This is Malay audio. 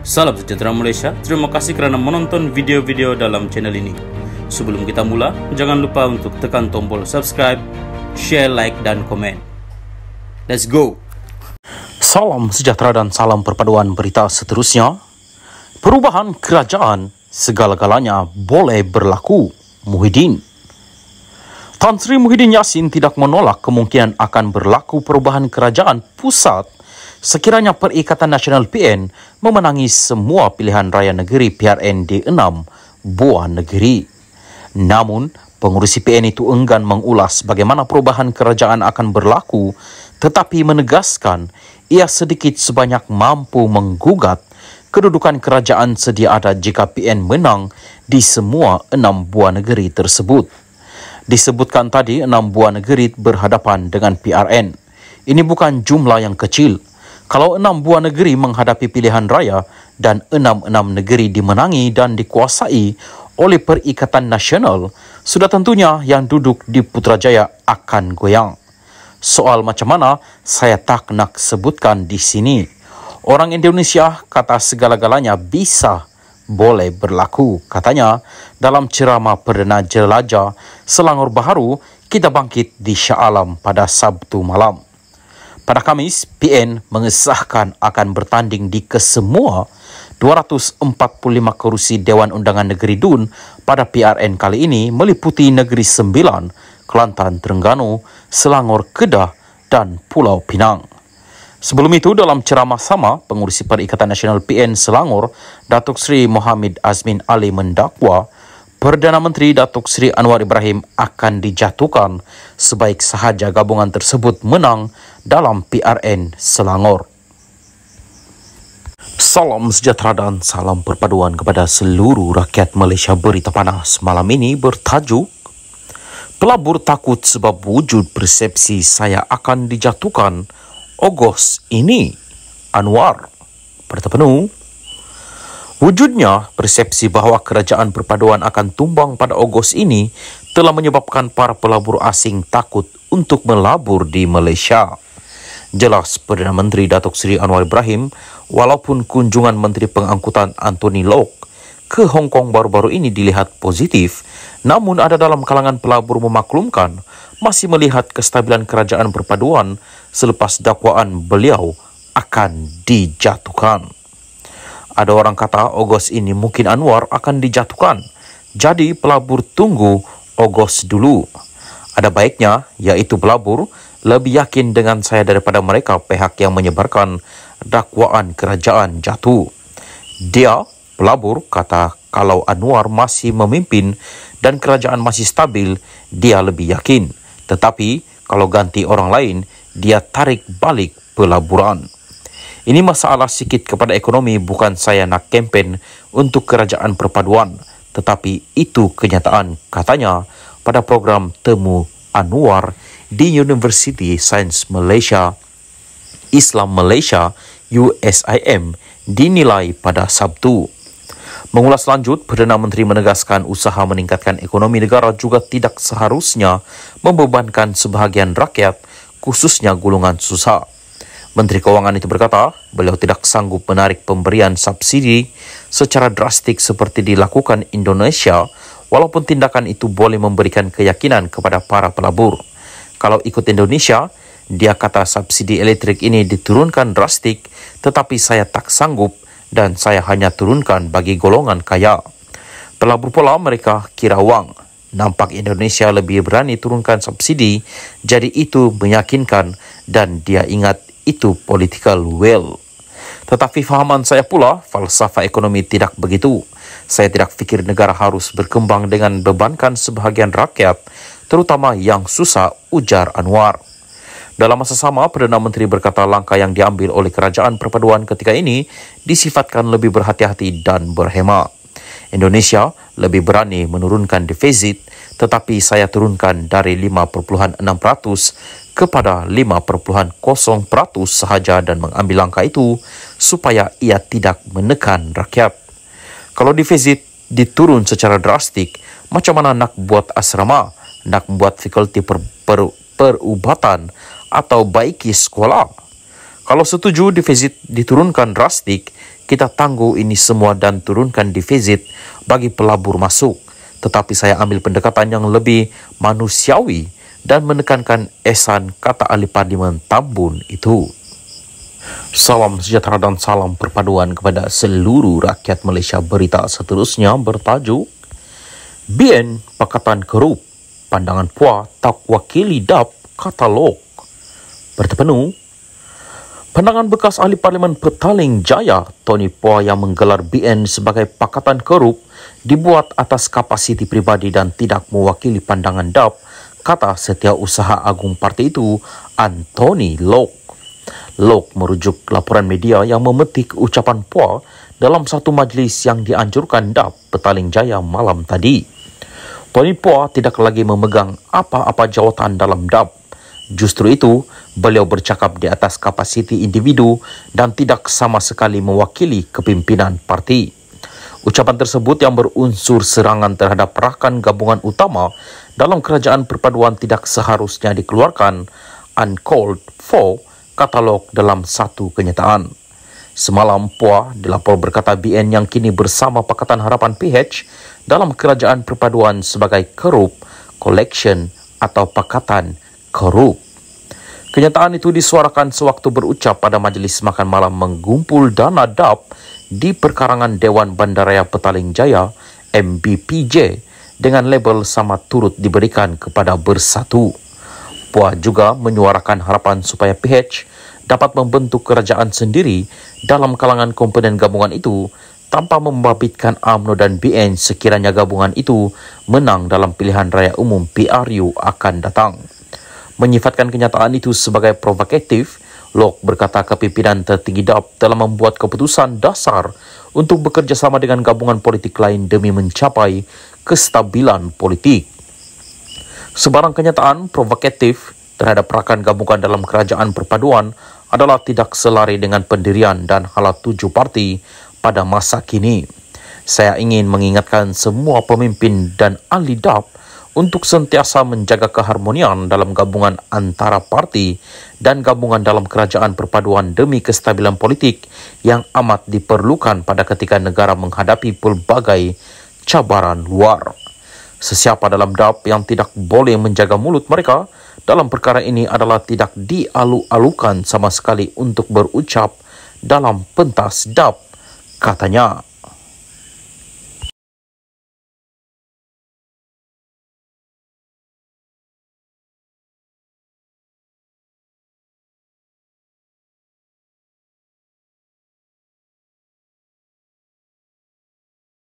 Salam sejahtera Malaysia, terima kasih kerana menonton video-video dalam channel ini. Sebelum kita mula, jangan lupa untuk tekan tombol subscribe, share, like dan komen. Let's go! Salam sejahtera dan salam perpaduan berita seterusnya. Perubahan kerajaan segala-galanya boleh berlaku, Muhyiddin. Tan Sri Muhyiddin Yassin tidak menolak kemungkinan akan berlaku perubahan kerajaan pusat sekiranya Perikatan Nasional PN memenangi semua pilihan raya negeri PRN di 6 buah negeri. Namun, pengurusi PN itu enggan mengulas bagaimana perubahan kerajaan akan berlaku, tetapi menegaskan ia sedikit sebanyak mampu menggugat kedudukan kerajaan sedia ada jika PN menang di semua 6 buah negeri tersebut. Disebutkan tadi 6 buah negeri berhadapan dengan PRN. Ini bukan jumlah yang kecil. Kalau 6 buah negeri menghadapi pilihan raya dan 6 negeri dimenangi dan dikuasai oleh Perikatan Nasional, sudah tentunya yang duduk di Putrajaya akan goyang. Soal macam mana saya tak nak sebutkan di sini. Orang Indonesia kata segala-galanya bisa boleh berlaku, katanya dalam ceramah Perdana Jelajah Selangor Baharu Kita Bangkit di Shah Alam pada Sabtu malam. Pada Khamis, PN mengesahkan akan bertanding di kesemua 245 kerusi Dewan Undangan Negeri DUN pada PRN kali ini meliputi Negeri Sembilan, Kelantan, Terengganu, Selangor, Kedah dan Pulau Pinang. Sebelum itu, dalam ceramah sama, pengurusi Perikatan Nasional PN Selangor, Datuk Seri Mohammed Azmin Ali mendakwa Perdana Menteri Datuk Seri Anwar Ibrahim akan dijatuhkan sebaik sahaja gabungan tersebut menang dalam PRN Selangor. Salam sejahtera dan salam perpaduan kepada seluruh rakyat Malaysia. Berita panas malam ini bertajuk Pelabur takut sebab wujud persepsi saya akan dijatuhkan Ogos ini, Anwar. Berita penuh. Wujudnya persepsi bahawa kerajaan perpaduan akan tumbang pada Ogos ini telah menyebabkan para pelabur asing takut untuk melabur di Malaysia. Jelas Perdana Menteri Datuk Seri Anwar Ibrahim, walaupun kunjungan Menteri Pengangkutan Anthony Lok ke Hong Kong baru-baru ini dilihat positif, namun ada dalam kalangan pelabur memaklumkan masih melihat kestabilan kerajaan perpaduan selepas dakwaan beliau akan dijatuhkan. Ada orang kata Ogos ini mungkin Anwar akan dijatuhkan, jadi pelabur tunggu Ogos dulu. Ada baiknya, iaitu pelabur lebih yakin dengan saya daripada mereka pihak yang menyebarkan dakwaan kerajaan jatuh. Dia, pelabur, kata kalau Anwar masih memimpin dan kerajaan masih stabil, dia lebih yakin. Tetapi kalau ganti orang lain, dia tarik balik pelaburan. Ini masalah sikit kepada ekonomi, bukan saya nak kempen untuk kerajaan perpaduan. Tetapi itu kenyataan, katanya pada program Temu Anwar di University Sains Malaysia, Islam Malaysia, USIM, dinilai pada Sabtu. Mengulas lanjut, Perdana Menteri menegaskan usaha meningkatkan ekonomi negara juga tidak seharusnya membebankan sebahagian rakyat, khususnya golongan susah. Menteri Kewangan itu berkata, beliau tidak sanggup menarik pemberian subsidi secara drastik seperti dilakukan Indonesia, walaupun tindakan itu boleh memberikan keyakinan kepada para pelabur. Kalau ikut Indonesia, dia kata subsidi elektrik ini diturunkan drastik, tetapi saya tak sanggup dan saya hanya turunkan bagi golongan kaya. Pelabur pula mereka kira wang. Nampak Indonesia lebih berani turunkan subsidi, jadi itu meyakinkan dan dia ingat itu political will. Tetapi fahaman saya pula, falsafah ekonomi tidak begitu. Saya tidak fikir negara harus berkembang dengan bebankan sebahagian rakyat, terutama yang susah, ujar Anwar. Dalam masa sama, Perdana Menteri berkata langkah yang diambil oleh kerajaan perpaduan ketika ini disifatkan lebih berhati-hati dan berhemat. Indonesia lebih berani menurunkan defisit, tetapi saya turunkan dari 5.6% kepada 5.0% sahaja dan mengambil langkah itu supaya ia tidak menekan rakyat. Kalau defisit diturun secara drastik, macam mana nak buat asrama, nak buat fakulti perubatan atau baiki sekolah? Kalau setuju defisit diturunkan drastik, kita tangguh ini semua dan turunkan defisit bagi pelabur masuk. Tetapi saya ambil pendekatan yang lebih manusiawi dan menekankan esan, kata ahli Parlimen Tambun itu. Salam sejahtera dan salam perpaduan kepada seluruh rakyat Malaysia. Berita seterusnya bertajuk BN Pakatan Kerup, pandangan Puah tak wakili DAP, kata Lok. Bertepenu, pandangan bekas ahli Parlimen Petaling Jaya, Tony Puah, yang menggelar BN sebagai Pakatan Kerup dibuat atas kapasiti pribadi dan tidak mewakili pandangan DAP, kata Setiausaha Agung Parti itu, Anthony Lok. Lok merujuk laporan media yang memetik ucapan Puah dalam satu majlis yang dianjurkan DAP Petaling Jaya malam tadi. Tony Puah tidak lagi memegang apa-apa jawatan dalam DAP. Justru itu, beliau bercakap di atas kapasiti individu dan tidak sama sekali mewakili kepimpinan parti. Ucapan tersebut yang berunsur serangan terhadap rakan gabungan utama dalam kerajaan perpaduan tidak seharusnya dikeluarkan uncalled for, katalog dalam satu kenyataan. Semalam, Puah dilapor berkata BN yang kini bersama Pakatan Harapan PH dalam kerajaan perpaduan sebagai Kerup Collection atau Pakatan Kerup. Kenyataan itu disuarakan sewaktu berucap pada majlis makan malam menggumpul dana DAP di perkarangan Dewan Bandaraya Petaling Jaya MBPJ dengan label sama turut diberikan kepada Bersatu. Puah juga menyuarakan harapan supaya PH dapat membentuk kerajaan sendiri dalam kalangan komponen gabungan itu tanpa membabitkan UMNO dan BN sekiranya gabungan itu menang dalam pilihan raya umum PRU akan datang. Menyifatkan kenyataan itu sebagai provokatif, Lok berkata kepimpinan tertinggi DAP telah membuat keputusan dasar untuk bekerjasama dengan gabungan politik lain demi mencapai kestabilan politik. Sebarang kenyataan provokatif terhadap rakan gabungan dalam kerajaan perpaduan adalah tidak selari dengan pendirian dan halat 7 parti pada masa kini. Saya ingin mengingatkan semua pemimpin dan ahli DAP untuk sentiasa menjaga keharmonian dalam gabungan antara parti dan gabungan dalam kerajaan perpaduan demi kestabilan politik yang amat diperlukan pada ketika negara menghadapi pelbagai cabaran luar. Sesiapa dalam DAP yang tidak boleh menjaga mulut mereka dalam perkara ini adalah tidak dialu-alukan sama sekali untuk berucap dalam pentas DAP, katanya.